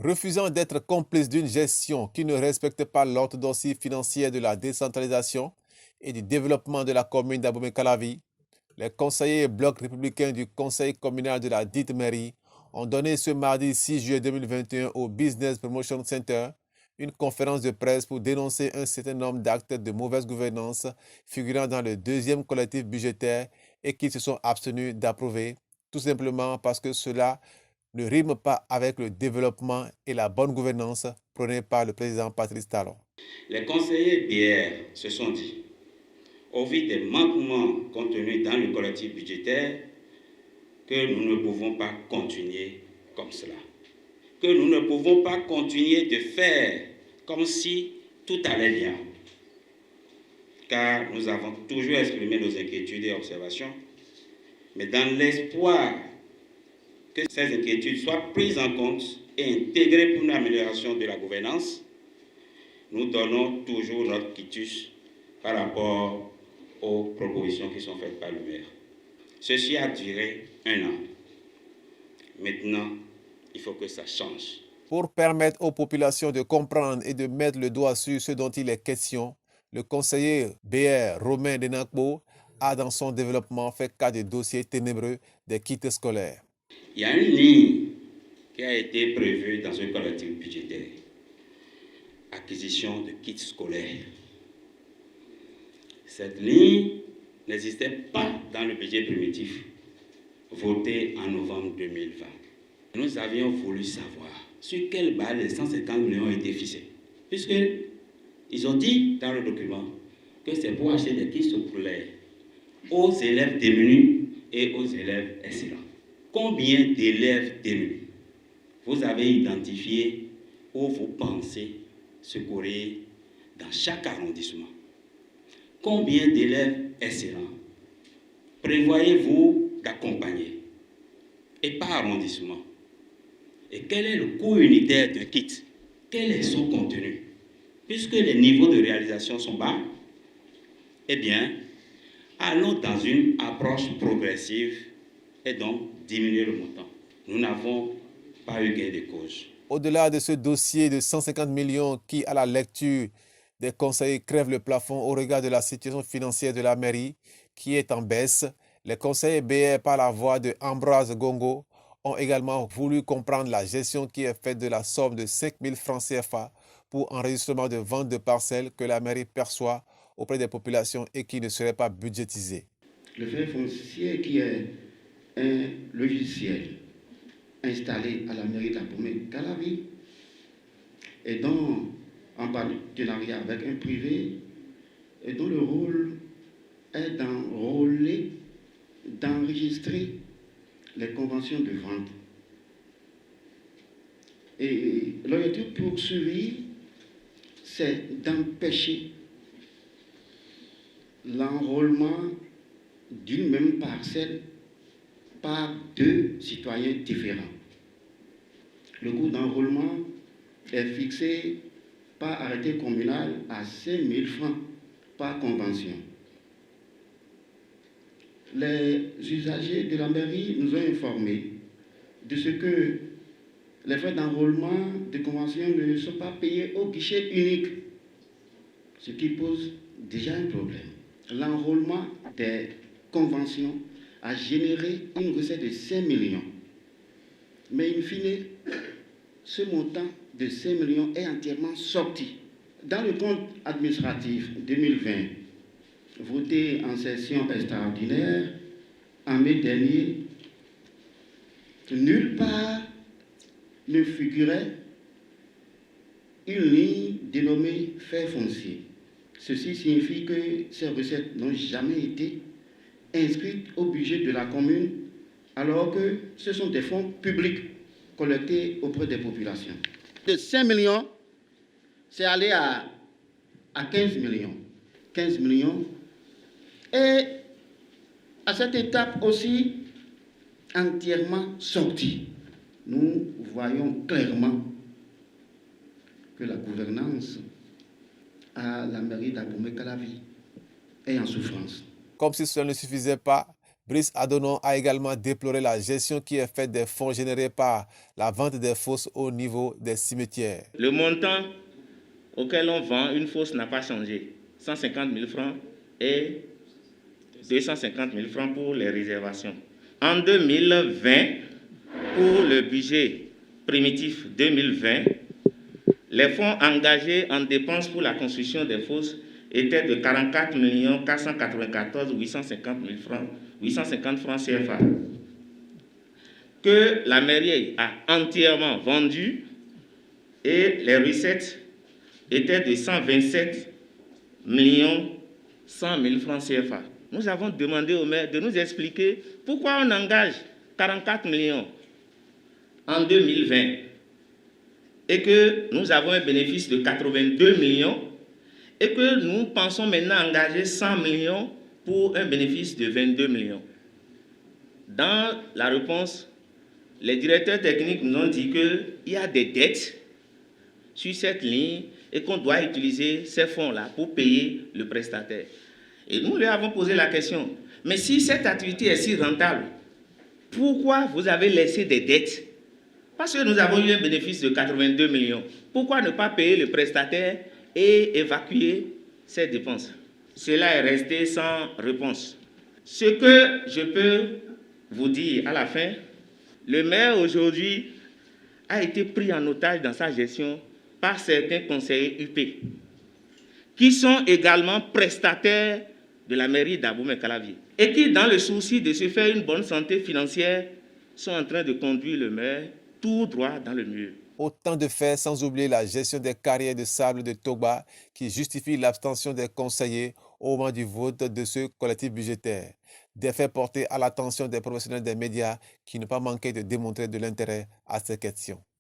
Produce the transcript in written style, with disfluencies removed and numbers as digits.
Refusant d'être complice d'une gestion qui ne respecte pas l'orthodoxie financière de la décentralisation et du développement de la commune d'Abomey-Calavi, les conseillers et blocs républicains du conseil communal de la dite mairie ont donné ce mardi 6 juillet 2021 au Business Promotion Center une conférence de presse pour dénoncer un certain nombre d'actes de mauvaise gouvernance figurant dans le deuxième collectif budgétaire et qui se sont abstenus d'approuver, tout simplement parce que cela ne rime pas avec le développement et la bonne gouvernance prônée par le président Patrice Talon. Les conseillers BR se sont dit, au vu des manquements contenus dans le collectif budgétaire, que nous ne pouvons pas continuer comme cela. Que nous ne pouvons pas continuer de faire comme si tout allait bien. Car nous avons toujours exprimé nos inquiétudes et observations, mais dans l'espoir que ces inquiétudes soient prises en compte et intégrées pour une amélioration de la gouvernance, nous donnons toujours notre quitus par rapport aux propositions qui sont faites par le maire. Ceci a duré 1 an. Maintenant, il faut que ça change. Pour permettre aux populations de comprendre et de mettre le doigt sur ce dont il est question, le conseiller BR Romain Denakbo a dans son développement fait cas des dossiers ténébreux des kits scolaires. Il y a une ligne qui a été prévue dans un collectif budgétaire. Acquisition de kits scolaires. Cette ligne n'existait pas dans le budget primitif voté en novembre 2020. Nous avions voulu savoir sur quelle base les 150 millions ont été fixés. Puisqu'ils ont dit dans le document que c'est pour acheter des kits scolaires aux élèves démunis et aux élèves excellents. Combien d'élèves démunis vous avez identifié ou vous pensez secourir dans chaque arrondissement? Combien d'élèves excellents prévoyez-vous d'accompagner? Et par arrondissement. Et quel est le coût unitaire d'un kit? Quel est son contenu? Puisque les niveaux de réalisation sont bas, eh bien, allons dans une approche progressive et donc diminuer le montant. Nous n'avons pas eu gain de cause. Au-delà de ce dossier de 150 millions qui, à la lecture des conseillers, crève le plafond au regard de la situation financière de la mairie qui est en baisse, les conseillers BR, par la voix de Ambroise Gongo, ont également voulu comprendre la gestion qui est faite de la somme de 5 000 francs CFA pour enregistrement de vente de parcelles que la mairie perçoit auprès des populations et qui ne serait pas budgétisé. Le fait foncier qui est un logiciel installé à la mairie d'Abomey-Calavi et dont, en partenariat avec un privé, et dont le rôle est d'enregistrer les conventions de vente. Et l'objectif poursuivi, c'est d'empêcher l'enrôlement d'une même parcelle par 2 citoyens différents. Le coût d'enrôlement est fixé par arrêté communal à 5 000 francs par convention. Les usagers de la mairie nous ont informés de ce que les frais d'enrôlement de convention ne sont pas payés au guichet unique, ce qui pose déjà un problème. L'enrôlement des conventions a généré une recette de 5 millions. Mais in fine, ce montant de 5 millions est entièrement sorti. Dans le compte administratif 2020, voté en session extraordinaire en mai dernier, nulle part ne figurait une ligne dénommée fait foncier. Ceci signifie que ces recettes n'ont jamais été inscrites au budget de la commune, alors que ce sont des fonds publics collectés auprès des populations. De 5 millions, c'est allé à 15 millions. 15 millions. Et à cette étape aussi, entièrement sortie, nous voyons clairement que la gouvernance à la mairie d'Abomey-Calavi est en souffrance. Comme si cela ne suffisait pas, Brice Adonon a également déploré la gestion qui est faite des fonds générés par la vente des fosses au niveau des cimetières. Le montant auquel on vend une fosse n'a pas changé. 150 000 francs et 250 000 francs pour les réservations. En 2020, pour le budget primitif 2020, les fonds engagés en dépenses pour la construction des fosses étaient de 44 494 850 francs CFA, que la mairie a entièrement vendu, et les recettes étaient de 127 100 000 francs CFA. Nous avons demandé au maire de nous expliquer pourquoi on engage 44 millions en 2020 et que nous avons un bénéfice de 82 millions et que nous pensons maintenant engager 100 millions pour un bénéfice de 22 millions. Dans la réponse, les directeurs techniques nous ont dit qu'il y a des dettes sur cette ligne et qu'on doit utiliser ces fonds-là pour payer le prestataire. Et nous lui avons posé la question, mais si cette activité est si rentable, pourquoi vous avez laissé des dettes? Parce que nous avons eu un bénéfice de 82 millions. Pourquoi ne pas payer le prestataire et évacuer ces dépenses? Cela est resté sans réponse. Ce que je peux vous dire à la fin, le maire aujourd'hui a été pris en otage dans sa gestion par certains conseillers UP, qui sont également prestataires de la mairie d'Abomey-Calavier, et qui, dans le souci de se faire une bonne santé financière, sont en train de conduire le maire tout droit dans le mur. Autant de faits, sans oublier la gestion des carrières de sable de Togba, qui justifie l'abstention des conseillers au moment du vote de ce collectif budgétaire. Des faits portés à l'attention des professionnels des médias qui n'ont pas manqué de démontrer de l'intérêt à ces questions.